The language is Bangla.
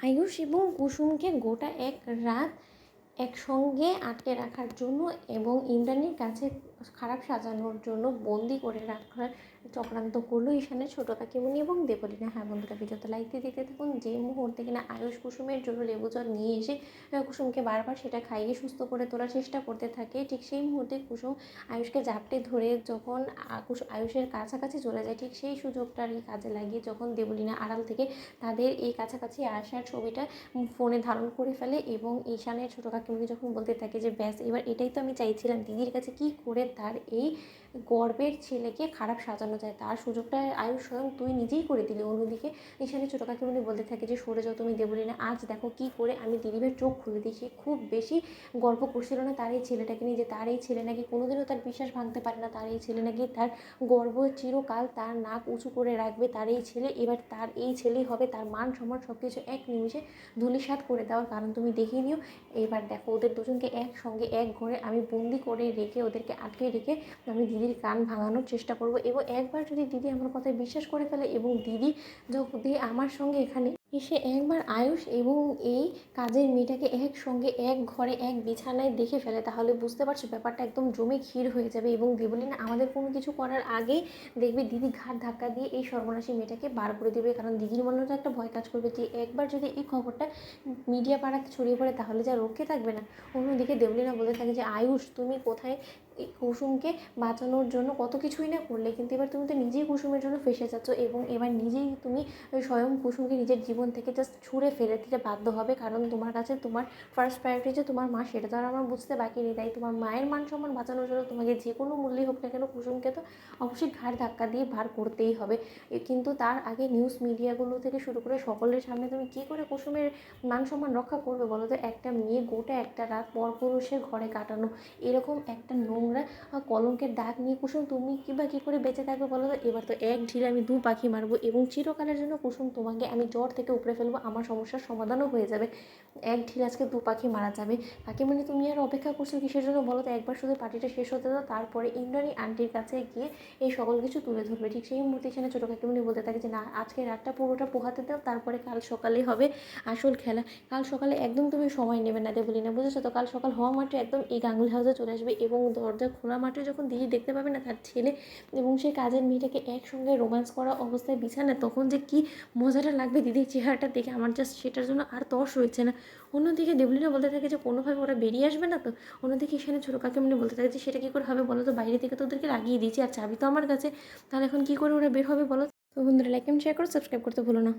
আয়ুষ এবং কুসুমকে গোটা এক রাত একসঙ্গে আটকে রাখার জন্য এবং ইন্দ্রাণীর কাছে খারাপ সাজানোর জন্য বন্দি করে রাখার চক্রান্ত করলো ঈশানের ছোটো কাকিমণি এবং দেবলীনা। হ্যাঁ বন্ধুরা, ভিডিওতে লাইক দিয়ে দেখতে থাকুন। যে মুহূর্তে কিনা আয়ুষ কুসুমের জন্য লেবু জল নিয়ে এসে কুসুমকে বারবার সেটা খাইয়ে সুস্থ করে তোলার চেষ্টা করতে থাকে, ঠিক সেই মুহূর্তে কুসুম আয়ুষকে জাপটে ধরে যখন আয়ুষের কাছাকাছি চলে যায়, ঠিক সেই সুযোগটারই কাজে লাগিয়ে যখন দেবলীনা আড়াল থেকে তাদের এই কাছাকাছি আসার ছবিটা ফোনে ধারণ করে ফেলে এবং ঈশানের ছোটো কাকিমণি যখন বলতে থাকে যে ব্যাস এবার এটাই তো আমি চাইছিলাম, দিদির কাছে কী করে তার এই গর্বের ছেলেকে খারাপ সাজানো যায়, তার সুযোগটা আয়ুষ স্বয়ং তুই নিজেই করে দিলি। অন্যদিকে ঈশানের ছোটো কাকিমণি বলতে থাকে যে সরে যাও তুমি দেবলীনা, আজ দেখো কী করে আমি দিদিভাইয়ের চোখ খুলে দিই। সে খুব বেশি গর্ব করছিল না তার এই ছেলেটাকে নিয়ে, যে তার এই ছেলে নাকি কোনোদিনও তার বিশ্বাস ভাঙতে পারে না, তার এই ছেলে নাকি তার গর্ব চিরকাল তার নাক উঁচু করে রাখবে, তার এই ছেলে এবার তার এই ছেলেই হবে তার মান সম্মান সব কিছু এক নিমিষে ধূলিসাৎ করে দেওয়ার কারণ। তুমি দেখে নিও, এবার দেখো ওদের দুজনকে একসঙ্গে এক ঘরে আমি বন্দি করে রেখে ওদেরকে আটকে রেখে আমি দিদির কান ভাঙানোর চেষ্টা করব, এবং একবার যদি দিদি আমার কথায় বিশ্বাস করে ফেলে এবং দিদি যদি আমার সঙ্গে এখানে এসে একবার আয়ুষ এবং এই কাজের মেয়েটাকে একসঙ্গে এক ঘরে এক বিছানায় দেখে ফেলে, তাহলে বুঝতে পারছো ব্যাপারটা একদম জমে ক্ষীর হয়ে যাবে। এবং দেবলীনা আমাদের কোনো কিছু করার আগেই দেখবে দিদি ঘাট ধাক্কা দিয়ে এই সর্বনাশী মেয়েটাকে বার করে দেবে, কারণ দিদির মনে তো একটা ভয় কাজ করবে যে একবার যদি এই খবরটা মিডিয়া পাড়াতে ছড়িয়ে পড়ে তাহলে যা রক্ষে থাকবে না। অন্যদিকে দেবলীনা বলতে থাকে যে আয়ুষ তুমি কোথায় এই কুসুমকে বাঁচানোর জন্য কত কিছুই না করলে, কিন্তু এবার তুমি তো নিজেই কুসুমের জন্য ফেসে যাচ্ছ এবং এবার নিজেই তুমি স্বয়ং কুসুমকে নিজের জীবন থেকে জাস্ট ছুঁড়ে ফেলে দিতে বাধ্য হবে, কারণ তোমার কাছে তোমার ফার্স্ট প্রায়োরিটি যে তোমার মা, সেটা তো আর আমার বুঝতে বাকি নেই। তাই তোমার মায়ের মান সম্মান বাঁচানোর জন্য তোমাকে যে কোনো মূল্যেই হোক না কেন কুসুমকে তো অবশ্যই ঘাড় ধাক্কা দিয়ে বার করতেই হবে। কিন্তু তার আগে নিউজ মিডিয়াগুলো থেকে শুরু করে সকলের সামনে তুমি কী করে কুসুমের মান সম্মান রক্ষা করবে বলো তো? একটা মেয়ে গোটা একটা রাত পরপুরুষের ঘরে কাটানো, এরকম একটা নোংরা কলঙ্কের দাগ নিয়ে কুসুম তুমি কী করে বেঁচে থাকবে বলো তো? এবার তো এক ঢিলে আমি দু পাখি মারবো এবং চিরকালের জন্য কুসুম তোমাকে আমি জ্বর থেকে উপড়ে ফেলবো, আমার সমস্যার সমাধানও হয়ে যাবে। এক ঢিলে আজকে দু পাখি মারা যাবে। কাকিমণি তুমি আর অপেক্ষা করছো কিসের জন্য বলো তো? একবার শুধু পার্টিটা শেষ হতে দাও, তারপরে ইন্দ্রাণী আন্টির কাছে গিয়ে এই সকল কিছু তুলে ধরবে। ঠিক সেই মুহূর্তে এখানে ছোটো কাকিমণি বলতে থাকে যে না, আজকে রাতটা পুরোটা পোহাতে দাও, তারপরে কাল সকালে হবে আসল খেলা। কাল সকালে একদম তুমি সময় নেবে না দেবলীনা, বুঝেছো তো? কাল সকাল হওয়া মাত্র একদম এই গাঙ্গুলি হাউসে চলে আসবে এবং দরজা খোলা মাত্র যখন দিদি দেখতে পাবে না তার ছেলে এবং সেই কাজের মেয়েটাকে একসঙ্গে রোম্যান্স করা অবস্থায় বিছানা, তখন যে কী মজাটা লাগবে দিদির চেহারাটা দেখে আমার জাস্ট সেটার জন্য আর তর্স রয়েছে না। অন্যদিকে দেবলীনা বলতে থাকে যে কোনোভাবে ওরা বেরিয়ে আসবে না তো? অন্যদিকে এখানে ছোটো কাকিমণি বলতে থাকে যে সেটা কী করে হবে বলো তো? বাইরে থেকে তো ওদেরকে লাগিয়ে দিয়েছি আর চাবি তো আমার কাছে, তাহলে এখন কী করে ওরা বের হবে বলো? তো বন্ধুরা, লাইক এন্ড শেয়ার করো, সাবস্ক্রাইব করতে ভুলো না।